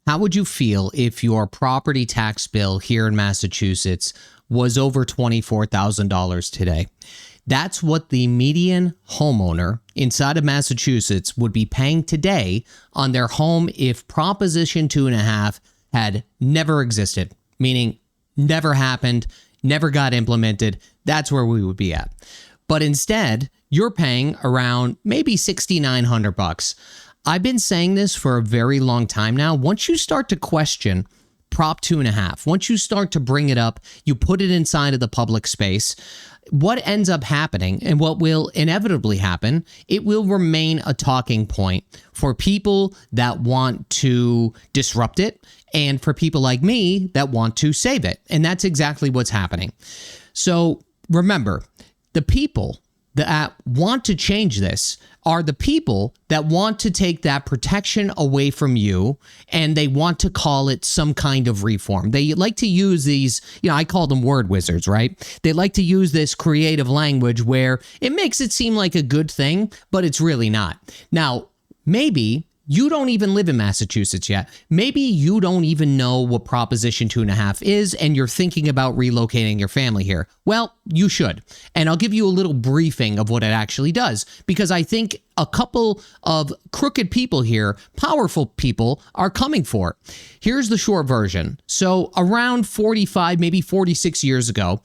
How would you feel if your property tax bill here in Massachusetts was over $24,000 today? That's what the median homeowner inside of Massachusetts would be paying today on their home if Proposition 2.5 had never existed, meaning never happened, never got implemented. That's where we would be at. But instead, you're paying around maybe $6,900. I've been saying this for a very long time now. Once you start to question Prop 2.5, once you start to bring it up, you put it inside of the public space, what ends up happening and what will inevitably happen, it will remain a talking point for people that want to disrupt it and for people like me that want to save it. And that's exactly what's happening. So remember, the people that want to change this are the people that want to take that protection away from you, and they want to call it some kind of reform. They like to use these, I call them word wizards, right? They like to use this creative language where it makes it seem like a good thing, but it's really not. Now, maybe you don't even live in Massachusetts yet. Maybe you don't even know what Proposition 2.5 is, and you're thinking about relocating your family here. Well, you should. And I'll give you a little briefing of what it actually does, because I think a couple of crooked people here, powerful people, are coming for it. Here's the short version. So around 45, maybe 46 years ago,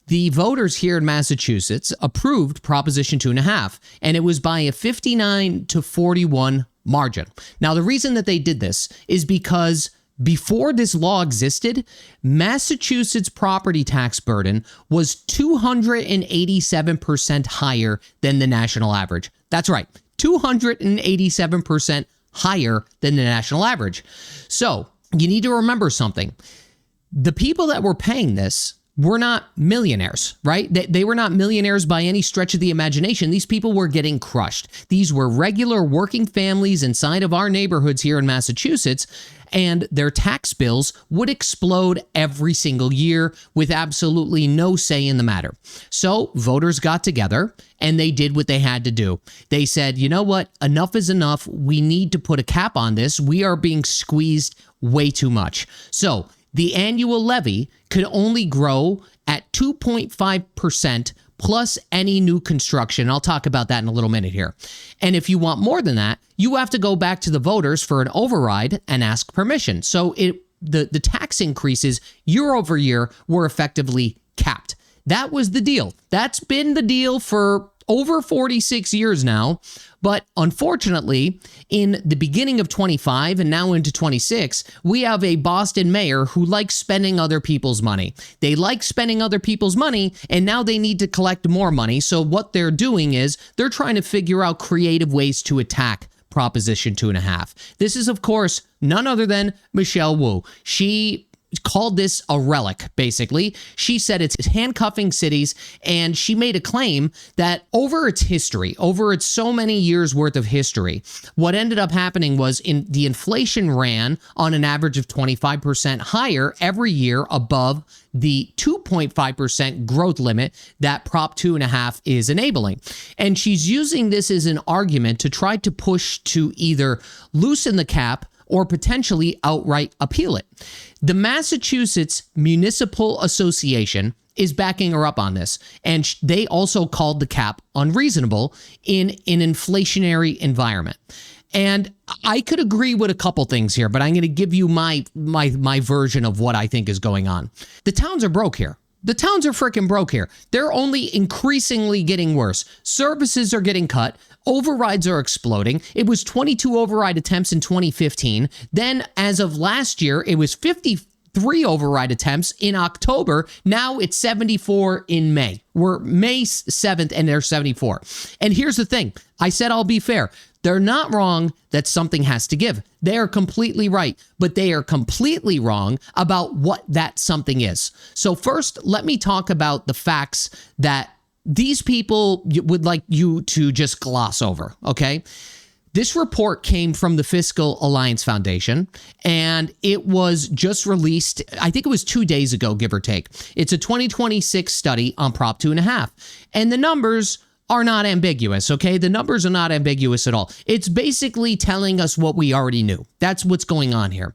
the voters here in Massachusetts approved Proposition 2.5, and it was by a 59-41 margin. Now, the reason that they did this is because before this law existed, Massachusetts property tax burden was 287% higher than the national average. That's right, 287% higher than the national average. So you need to remember something. The people that were paying this were not millionaires, right? They were not millionaires by any stretch of the imagination. These people were getting crushed. These were regular working families inside of our neighborhoods here in Massachusetts, and their tax bills would explode every single year with absolutely no say in the matter. So voters got together and they did what they had to do. They said, you know what? Enough is enough. We need to put a cap on this. We are being squeezed way too much. So the annual levy could only grow at 2.5% plus any new construction. I'll talk about that in a little minute here. And if you want more than that, you have to go back to the voters for an override and ask permission. So the tax increases year over year were effectively capped. That was the deal. That's been the deal for over 46 years now. But unfortunately, in the beginning of 25 and now into 26, we have a Boston mayor who likes spending other people's money. They like spending other people's money, and now they need to collect more money. So what they're doing is they're trying to figure out creative ways to attack Proposition 2.5. This is, of course, none other than Michelle Wu. She called this a relic, basically. She said it's handcuffing cities, and she made a claim that over its history, over its so many years worth of history, what ended up happening was the inflation ran on an average of 25% higher every year above the 2.5% growth limit that Prop 2.5 is enabling. And she's using this as an argument to try to push to either loosen the cap or potentially outright appeal it. The Massachusetts Municipal Association is backing her up on this, and they also called the cap unreasonable in an inflationary environment. And I could agree with a couple things here, but I'm going to give you my version of what I think is going on. The towns are broke here. The towns are freaking broke here. They're only increasingly getting worse. Services are getting cut. Overrides are exploding. It was 22 override attempts in 2015. Then, as of last year, it was 53 override attempts in October. Now it's 74 in May. We're May 7th and they're 74. And here's the thing. I said I'll be fair. They're not wrong that something has to give. They are completely right, but they are completely wrong about what that something is. So first, let me talk about the facts that these people would like you to just gloss over, okay? This report came from the Fiscal Alliance Foundation, and it was just released, I think it was 2 days ago, give or take. It's a 2026 study on Prop 2.5, and the numbers are not ambiguous, okay? The numbers are not ambiguous at all. It's basically telling us what we already knew. That's what's going on here.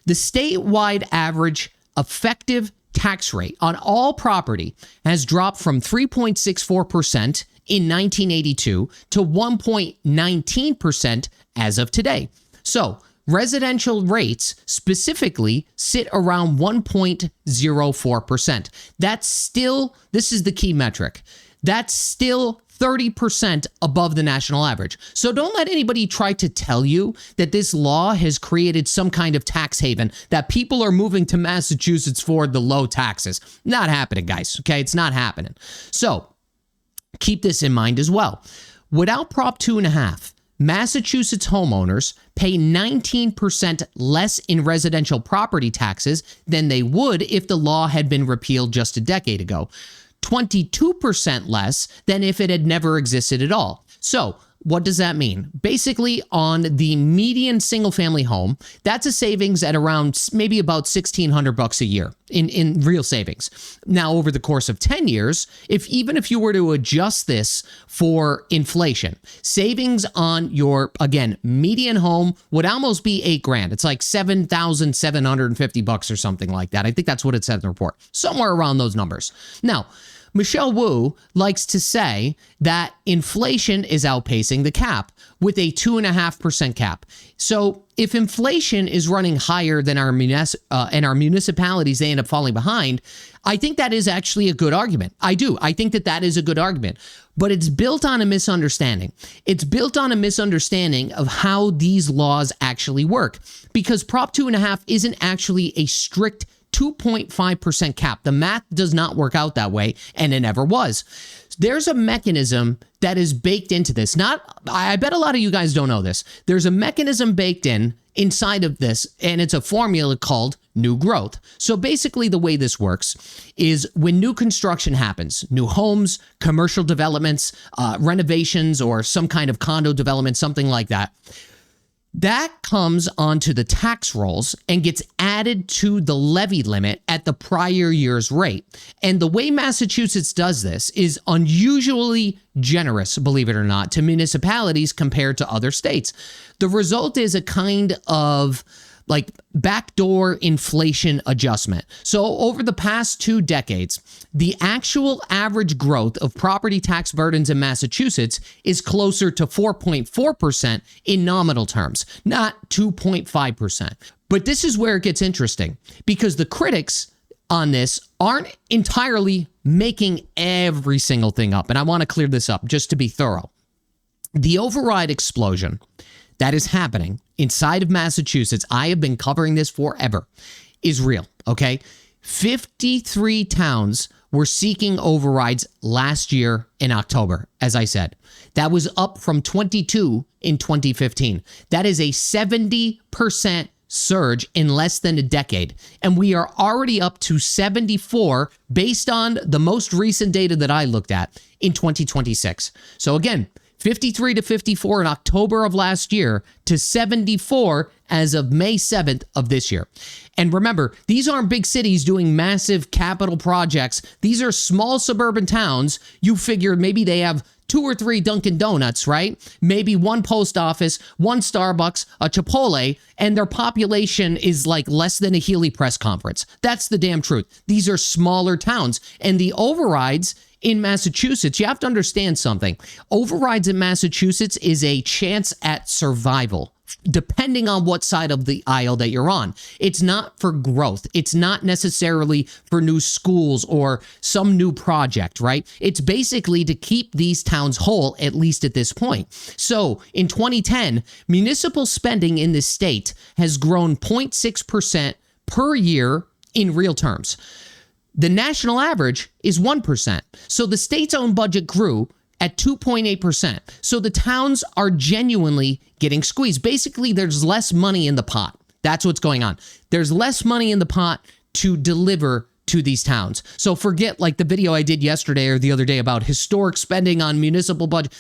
The statewide average effective tax rate on all property has dropped from 3.64% in 1982 to 1.19% as of today. So, residential rates specifically sit around 1.04%. That's still, this is the key metric, that's still 30% above the national average. So don't let anybody try to tell you that this law has created some kind of tax haven, that people are moving to Massachusetts for the low taxes. Not happening, guys, okay? It's not happening. So keep this in mind as well. Without Prop 2.5, Massachusetts homeowners pay 19% less in residential property taxes than they would if the law had been repealed just a decade ago. 22% less than if it had never existed at all. So, what does that mean? Basically, on the median single-family home, that's a savings at around maybe about $1,600 a year in real savings. Now, over the course of 10 years, even if you were to adjust this for inflation, savings on your, again, median home would almost be $8,000. It's like $7,750 or something like that. I think that's what it said in the report. Somewhere around those numbers. Now, Michelle Wu likes to say that inflation is outpacing the cap with a 2.5% cap. So if inflation is running higher than our municipalities, they end up falling behind. I think that is actually a good argument. I do. I think that that is a good argument. But it's built on a misunderstanding. It's built on a misunderstanding of how these laws actually work. Because Prop 2.5 isn't actually a strict 2.5% cap. The math does not work out that way, and it never was. There's a mechanism that is baked into this. I bet a lot of you guys don't know this. There's a mechanism baked inside of this, and it's a formula called new growth. So basically the way this works is when new construction happens, new homes, commercial developments, renovations, or some kind of condo development, something like that, that comes onto the tax rolls and gets added to the levy limit at the prior year's rate. And the way Massachusetts does this is unusually generous, believe it or not, to municipalities compared to other states. The result is a kind of like backdoor inflation adjustment. So over the past 2 decades, the actual average growth of property tax burdens in Massachusetts is closer to 4.4% in nominal terms, not 2.5%. But this is where it gets interesting, because the critics on this aren't entirely making every single thing up. And I want to clear this up just to be thorough. The override explosion that is happening inside of Massachusetts, I have been covering this forever, is real, okay? 53 towns were seeking overrides last year in October, as I said. That was up from 22 in 2015. That is a 70% surge in less than a decade. And we are already up to 74 based on the most recent data that I looked at in 2026. So again, 53 to 54 in October of last year to 74 as of May 7th of this year. And remember, these aren't big cities doing massive capital projects. These are small suburban towns. You figure maybe they have 2 or 3 Dunkin' Donuts, right? Maybe 1 post office, 1 Starbucks, a Chipotle, and their population is like less than a Healy press conference. That's the damn truth. These are smaller towns. And the overrides in Massachusetts, you have to understand something. Overrides in Massachusetts is a chance at survival, depending on what side of the aisle that you're on. It's not for growth. It's not necessarily for new schools or some new project, right? It's basically to keep these towns whole, at least at this point. So in 2010, municipal spending in the state has grown 0.6% per year in real terms. The national average is 1%. So the state's own budget grew at 2.8%. So the towns are genuinely getting squeezed. Basically, there's less money in the pot. That's what's going on. There's less money in the pot to deliver to these towns. So forget like the video I did yesterday or the other day about historic spending on municipal budget.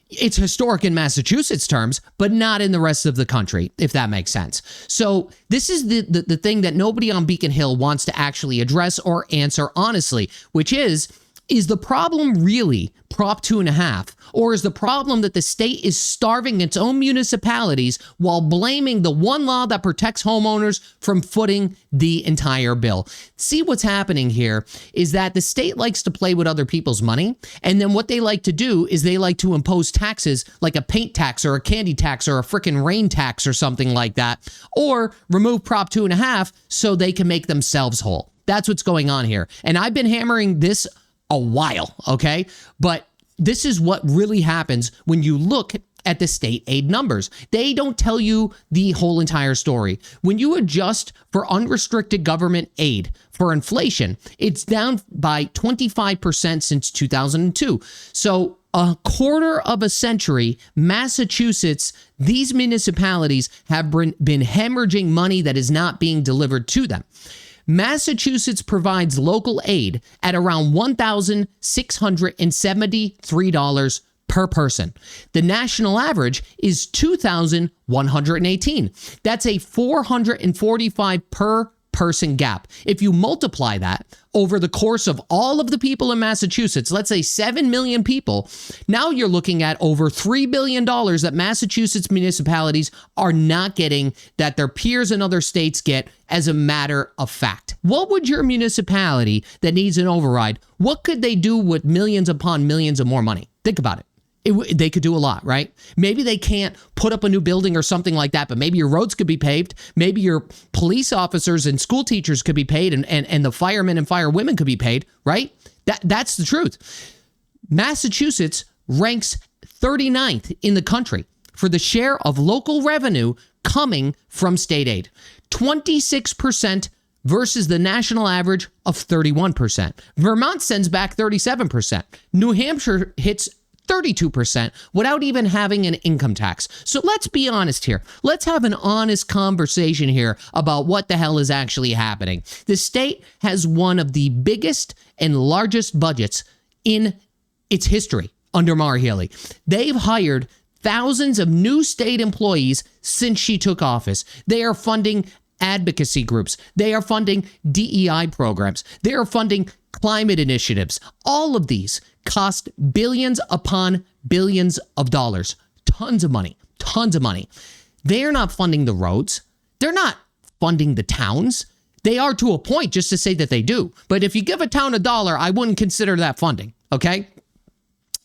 It's historic in Massachusetts terms, but not in the rest of the country, if that makes sense. So this is the thing that nobody on Beacon Hill wants to actually address or answer honestly, which is Is the problem really Prop 2.5, or is the problem that the state is starving its own municipalities while blaming the one law that protects homeowners from footing the entire bill? See, what's happening here is that the state likes to play with other people's money, and then what they like to do is they like to impose taxes like a paint tax or a candy tax or a frickin' rain tax or something like that, or remove Prop 2.5 so they can make themselves whole. That's what's going on here. And I've been hammering this a while, okay? But this is what really happens when you look at the state aid numbers. They don't tell you the whole entire story. When you adjust for unrestricted government aid for inflation, it's down by 25% since 2002. So a quarter of a century, Massachusetts, these municipalities have been hemorrhaging money that is not being delivered to them. Massachusetts provides local aid at around $1,673 per person. The national average is $2,118. That's a $445 per person gap. If you multiply that over the course of all of the people in Massachusetts, let's say 7 million people, now you're looking at over $3 billion that Massachusetts municipalities are not getting that their peers in other states get as a matter of fact. What would your municipality that needs an override, what could they do with millions upon millions of more money? Think about it. They could do a lot, right? Maybe they can't put up a new building or something like that, but maybe your roads could be paved. Maybe your police officers and school teachers could be paid, and the firemen and firewomen could be paid, right? That's the truth. Massachusetts ranks 39th in the country for the share of local revenue coming from state aid. 26% versus the national average of 31%. Vermont sends back 37%. New Hampshire hits 32% without even having an income tax. So let's be honest here. Let's have an honest conversation here about what the hell is actually happening. The state has one of the biggest and largest budgets in its history under Maura Healey. They've hired thousands of new state employees since she took office. They are funding advocacy groups. They are funding DEI programs. They are funding climate initiatives. All of these cost billions upon billions of dollars. Tons of money. Tons of money. They are not funding the roads. They're not funding the towns. They are to a point, just to say that they do. But if you give a town $1, I wouldn't consider that funding, okay?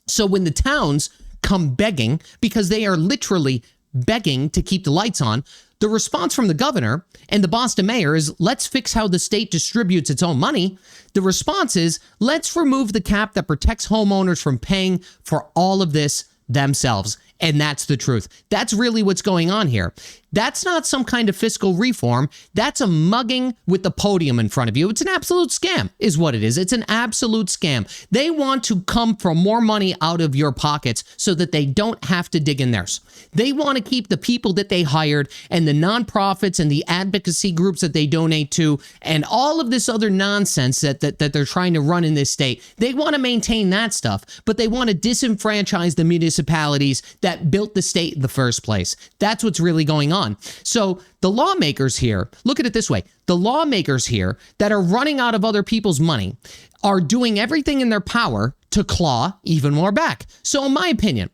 So when the towns come begging, because they are literally begging to keep the lights on, the response from the governor and the Boston mayor is, let's fix how the state distributes its own money. The response is, let's remove the cap that protects homeowners from paying for all of this themselves. And that's the truth. That's really what's going on here. That's not some kind of fiscal reform. That's a mugging with the podium in front of you. It's an absolute scam, is what it is. It's an absolute scam. They want to come for more money out of your pockets so that they don't have to dig in theirs. They want to keep the people that they hired and the nonprofits and the advocacy groups that they donate to and all of this other nonsense that they're trying to run in this state. They want to maintain that stuff, but they want to disenfranchise the municipalities that built the state in the first place. That's what's really going on. So the lawmakers here, look at it this way. The lawmakers here that are running out of other people's money are doing everything in their power to claw even more back. So in my opinion,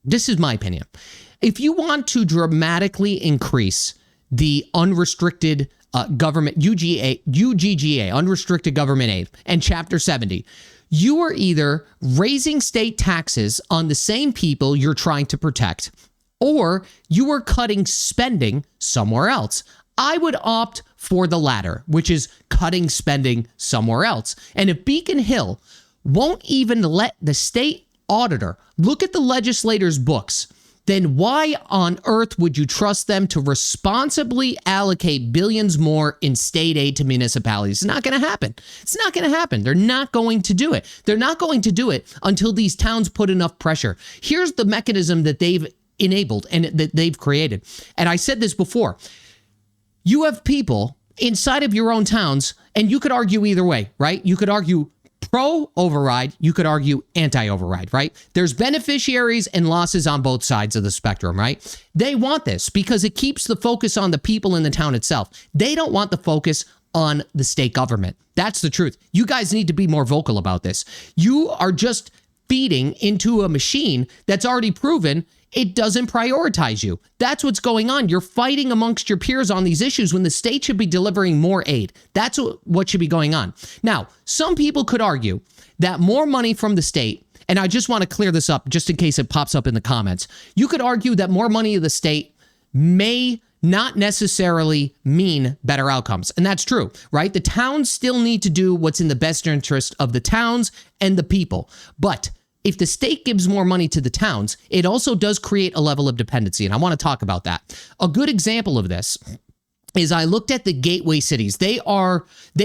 this is my opinion. If you want to dramatically increase the unrestricted government, UGGA, unrestricted government aid, and Chapter 70, you are either raising state taxes on the same people you're trying to protect, or you are cutting spending somewhere else. I would opt for the latter, which is cutting spending somewhere else. And if Beacon Hill won't even let the state auditor look at the legislators' books, then why on earth would you trust them to responsibly allocate billions more in state aid to municipalities? It's not going to happen. It's not going to happen. They're not going to do it. They're not going to do it until these towns put enough pressure. Here's the mechanism that they've enabled and that they've created. And I said this before. You have people inside of your own towns, and you could argue either way, right? You could argue pro-override, you could argue anti-override, right? There's beneficiaries and losses on both sides of the spectrum, right? They want this because it keeps the focus on the people in the town itself. They don't want the focus on the state government. That's the truth. You guys need to be more vocal about this. You are just feeding into a machine that's already proven it doesn't prioritize you. That's what's going on. You're fighting amongst your peers on these issues when the state should be delivering more aid. That's what should be going on. Now, some people could argue that more money from the state, and I just want to clear this up just in case it pops up in the comments. You could argue that more money to the state may not necessarily mean better outcomes. And that's true, right? The towns still need to do what's in the best interest of the towns and the people. But if the state gives more money to the towns, it also does create a level of dependency. And I want to talk about that. A good example of this is I looked at the gateway cities. They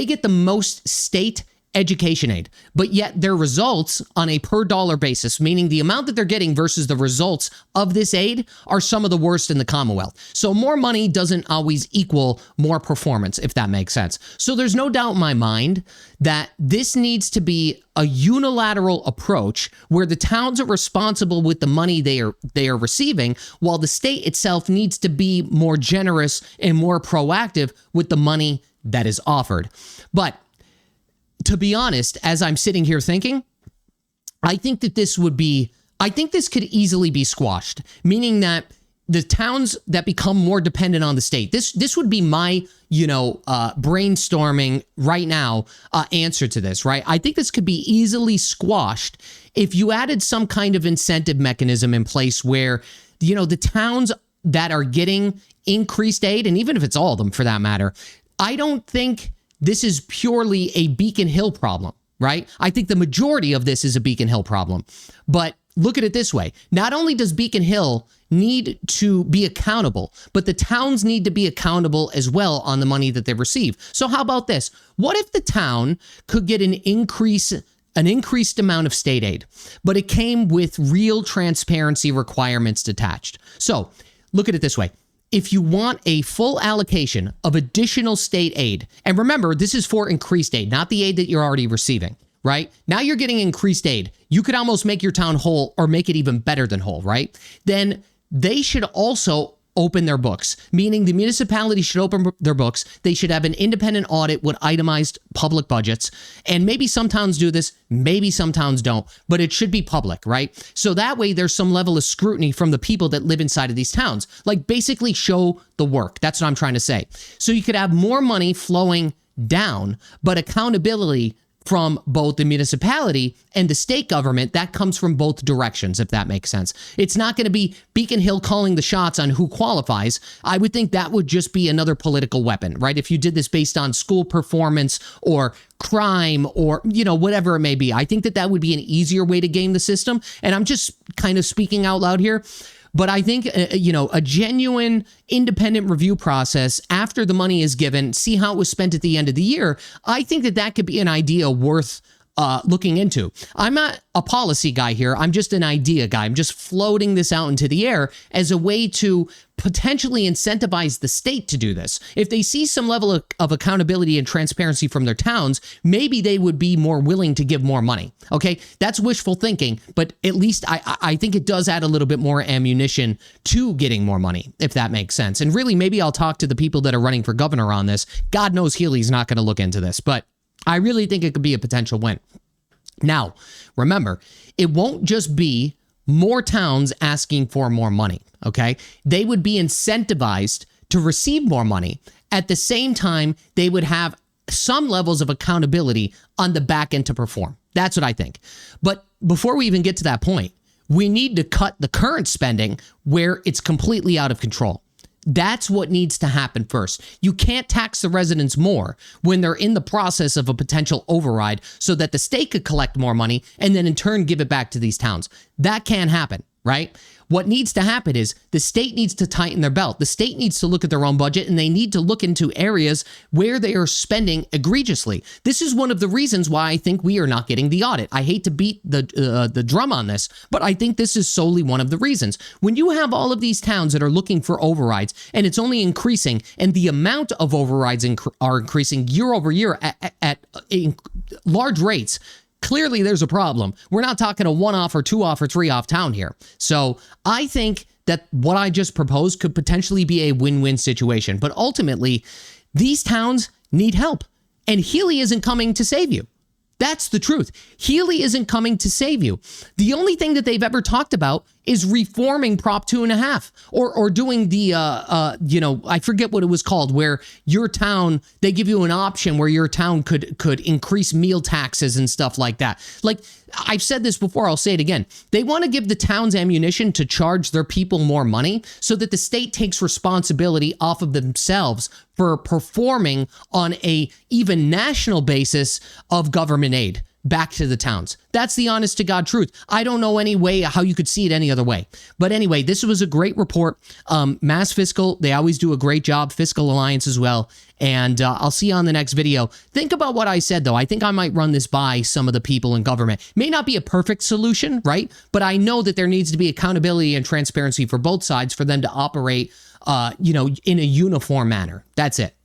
get the most state education aid, but yet their results on a per dollar basis, meaning the amount that they're getting versus the results of this aid, are some of the worst in the Commonwealth. So more money doesn't always equal more performance, if that makes sense. So there's no doubt in my mind that this needs to be a unilateral approach where the towns are responsible with the money they are receiving, while the state itself needs to be more generous and more proactive with the money that is offered. But to be honest, as I'm sitting here thinking, I think that this could easily be squashed, meaning that the towns that become more dependent on the state, this would be my, brainstorming right now answer to this, right? I think this could be easily squashed if you added some kind of incentive mechanism in place where, the towns that are getting increased aid, and even if it's all of them for that matter, I don't think this is purely a Beacon Hill problem, right? I think the majority of this is a Beacon Hill problem. But look at it this way. Not only does Beacon Hill need to be accountable, but the towns need to be accountable as well on the money that they receive. So how about this? What if the town could get an increased amount of state aid, but it came with real transparency requirements attached? So look at it this way. If you want a full allocation of additional state aid, and remember, this is for increased aid, not the aid that you're already receiving, right? Now you're getting increased aid. You could almost make your town whole or make it even better than whole, right? Then they should also open their books, meaning the municipality should open their books. They should have an independent audit with itemized public budgets. And maybe some towns do this, maybe some towns don't, but it should be public, right? So that way there's some level of scrutiny from the people that live inside of these towns, like basically show the work. That's what I'm trying to say. So you could have more money flowing down, but accountability from both the municipality and the state government, that comes from both directions, if that makes sense. It's not going to be Beacon Hill calling the shots on who qualifies. I would think that would just be another political weapon, right? If you did this based on school performance or crime or, whatever it may be, I think that would be an easier way to game the system. And I'm just kind of speaking out loud here. But I think, a genuine independent review process after the money is given, see how it was spent at the end of the year, I think that could be an idea worth looking into. I'm not a policy guy here. I'm just an idea guy. I'm just floating this out into the air as a way to potentially incentivize the state to do this. If they see some level of accountability and transparency from their towns, maybe they would be more willing to give more money. Okay, that's wishful thinking, but at least I think it does add a little bit more ammunition to getting more money, if that makes sense. And really, maybe I'll talk to the people that are running for governor on this. God knows Healy's not going to look into this, but I really think it could be a potential win. Now, remember, it won't just be more towns asking for more money, okay? They would be incentivized to receive more money. At the same time, they would have some levels of accountability on the back end to perform. That's what I think. But before we even get to that point, we need to cut the current spending where it's completely out of control. That's what needs to happen first. You can't tax the residents more when they're in the process of a potential override so that the state could collect more money and then in turn give it back to these towns. That can't happen, right? What needs to happen is the state needs to tighten their belt. The state needs to look at their own budget and they need to look into areas where they are spending egregiously. This is one of the reasons why I think we are not getting the audit. I hate to beat the drum on this, but I think this is solely one of the reasons. When you have all of these towns that are looking for overrides and it's only increasing and the amount of overrides are increasing year over year at large rates, clearly there's a problem. We're not talking a one-off or two-off or three-off town here. So I think that what I just proposed could potentially be a win-win situation. But ultimately, these towns need help. And Healy isn't coming to save you. That's the truth. Healy isn't coming to save you. The only thing that they've ever talked about is reforming Prop 2.5 or doing the, I forget what it was called, where your town, they give you an option where your town could increase meal taxes and stuff like that. Like, I've said this before, I'll say it again. They want to give the towns ammunition to charge their people more money so that the state takes responsibility off of themselves for performing on a even national basis of government aid back to the towns. That's the honest to God truth. I don't know any way how you could see it any other way. But anyway, this was a great report. Mass Fiscal, they always do a great job. Fiscal Alliance as well. And I'll see you on the next video. Think about what I said, though. I think I might run this by some of the people in government. May not be a perfect solution, right? But I know that there needs to be accountability and transparency for both sides for them to operate, in a uniform manner. That's it.